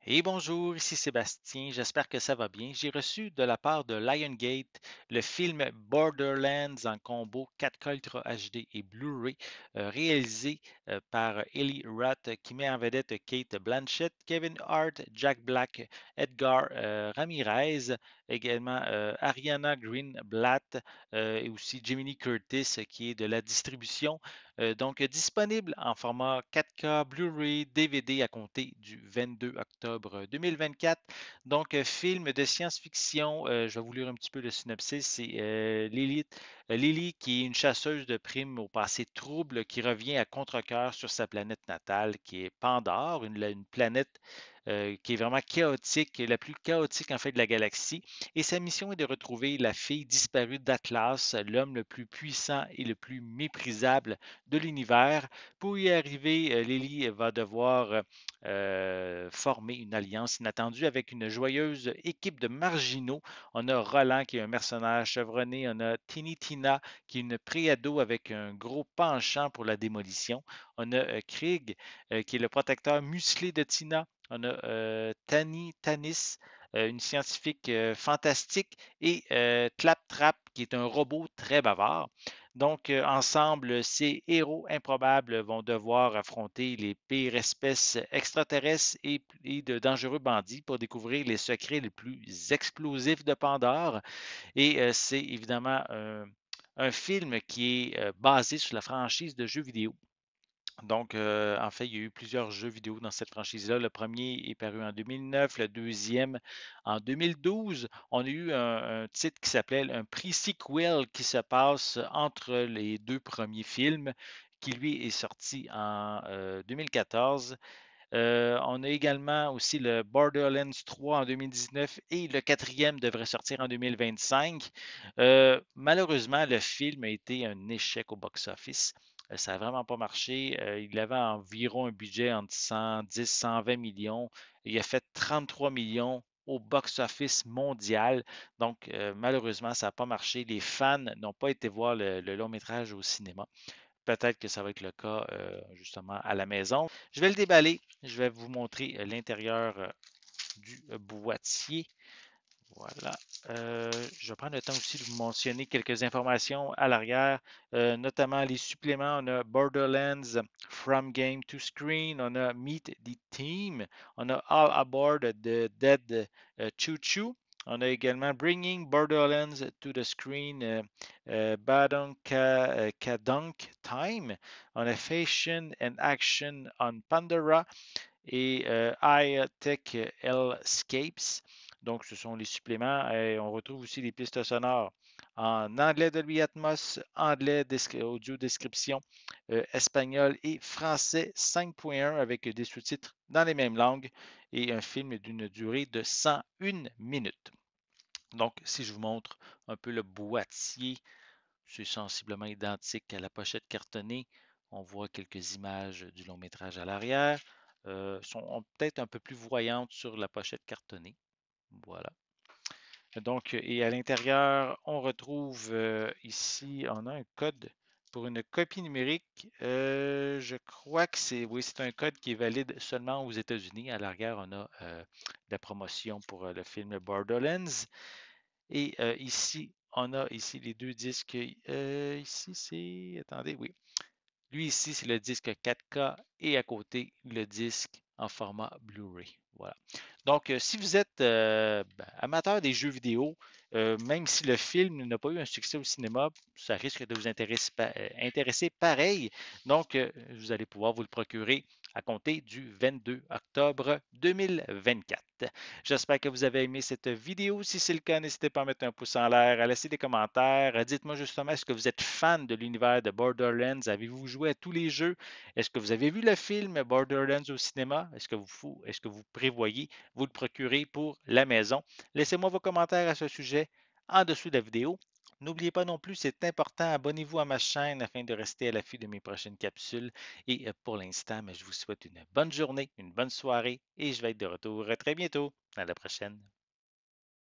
Et bonjour, ici Sébastien, j'espère que ça va bien. J'ai reçu de la part de Lionsgate le film Borderlands en combo 4K Ultra HD et Blu-ray, réalisé par Eli Roth, qui met en vedette Kate Blanchett, Kevin Hart, Jack Black, Edgar Ramirez, également Ariana Greenblatt et aussi Jiminy Curtis, qui est de la distribution. Donc, disponible en format 4K, Blu-ray, DVD à compter du 22 octobre 2024. Donc, film de science-fiction. Je vais vous lire un petit peu le synopsis. C'est Lily, qui est une chasseuse de primes au passé trouble, qui revient à contre-cœur sur sa planète natale, qui est Pandore, une planète qui est vraiment chaotique, la plus chaotique en fait de la galaxie. Et sa mission est de retrouver la fille disparue d'Atlas, l'homme le plus puissant et le plus méprisable de l'univers. Pour y arriver, Lily va devoir former une alliance inattendue avec une joyeuse équipe de marginaux. On a Roland qui est un mercenaire chevronné, on a Tini Tina qui est une préado avec un gros penchant pour la démolition. On a Krieg qui est le protecteur musclé de Tina. On a Tani Tanis, une scientifique fantastique, et Claptrap, qui est un robot très bavard. Donc, ensemble, ces héros improbables vont devoir affronter les pires espèces extraterrestres et de dangereux bandits pour découvrir les secrets les plus explosifs de Pandore. Et c'est évidemment un film qui est basé sur la franchise de jeux vidéo. Donc, en fait, il y a eu plusieurs jeux vidéo dans cette franchise-là. Le premier est paru en 2009, le deuxième en 2012. On a eu un titre qui s'appelait un pre-sequel qui se passe entre les deux premiers films, qui lui est sorti en 2014. On a également aussi le Borderlands 3 en 2019 et le quatrième devrait sortir en 2025. Malheureusement, le film a été un échec au box-office. Ça n'a vraiment pas marché. Il avait environ un budget entre 110 et 120 millions. Il a fait 33 millions au box-office mondial. Donc, malheureusement, ça n'a pas marché. Les fans n'ont pas été voir le long métrage au cinéma. Peut-être que ça va être le cas justement à la maison. Je vais le déballer. Je vais vous montrer l'intérieur du boîtier. Voilà. Je vais prendre le temps aussi de vous mentionner quelques informations à l'arrière, notamment les suppléments. On a Borderlands From Game to Screen, on a Meet the Team, on a All Aboard the Dead Choo Choo. On a également Bringing Borderlands to the Screen, Badunk Time. On a Fashion and Action on Pandora et iTech Hellscapes. Donc, ce sont les suppléments. Et on retrouve aussi les pistes sonores en anglais Dolby Atmos, anglais audio description, espagnol et français 5.1 avec des sous-titres dans les mêmes langues et un film d'une durée de 101 minutes. Donc, si je vous montre un peu le boîtier, c'est sensiblement identique à la pochette cartonnée. On voit quelques images du long métrage à l'arrière. Sont peut-être un peu plus voyantes sur la pochette cartonnée. Voilà. Donc, et à l'intérieur, on retrouve ici, on a un code pour une copie numérique. Je crois que c'est, oui, c'est un code qui est valide seulement aux États-Unis. À l'arrière, on a la promotion pour le film Borderlands. Et ici, on a ici les deux disques. Ici, c'est, attendez, oui. Lui ici, c'est le disque 4K et à côté, le disque en format Blu-ray. Voilà. Donc, si vous êtes amateur des jeux vidéo, même si le film n'a pas eu un succès au cinéma, ça risque de vous intéresser pareil. Donc, vous allez pouvoir vous le procurer à compter du 22 octobre 2024. J'espère que vous avez aimé cette vidéo. Si c'est le cas, n'hésitez pas à mettre un pouce en l'air, à laisser des commentaires. Dites-moi justement, est-ce que vous êtes fan de l'univers de Borderlands? Avez-vous joué à tous les jeux? Est-ce que vous avez vu le film Borderlands au cinéma? Est-ce que vous prévoyez vous le procurer pour la maison? Laissez-moi vos commentaires à ce sujet en dessous de la vidéo. N'oubliez pas non plus, c'est important, abonnez-vous à ma chaîne afin de rester à l'affût de mes prochaines capsules. Et pour l'instant, je vous souhaite une bonne journée, une bonne soirée et je vais être de retour très bientôt. À la prochaine.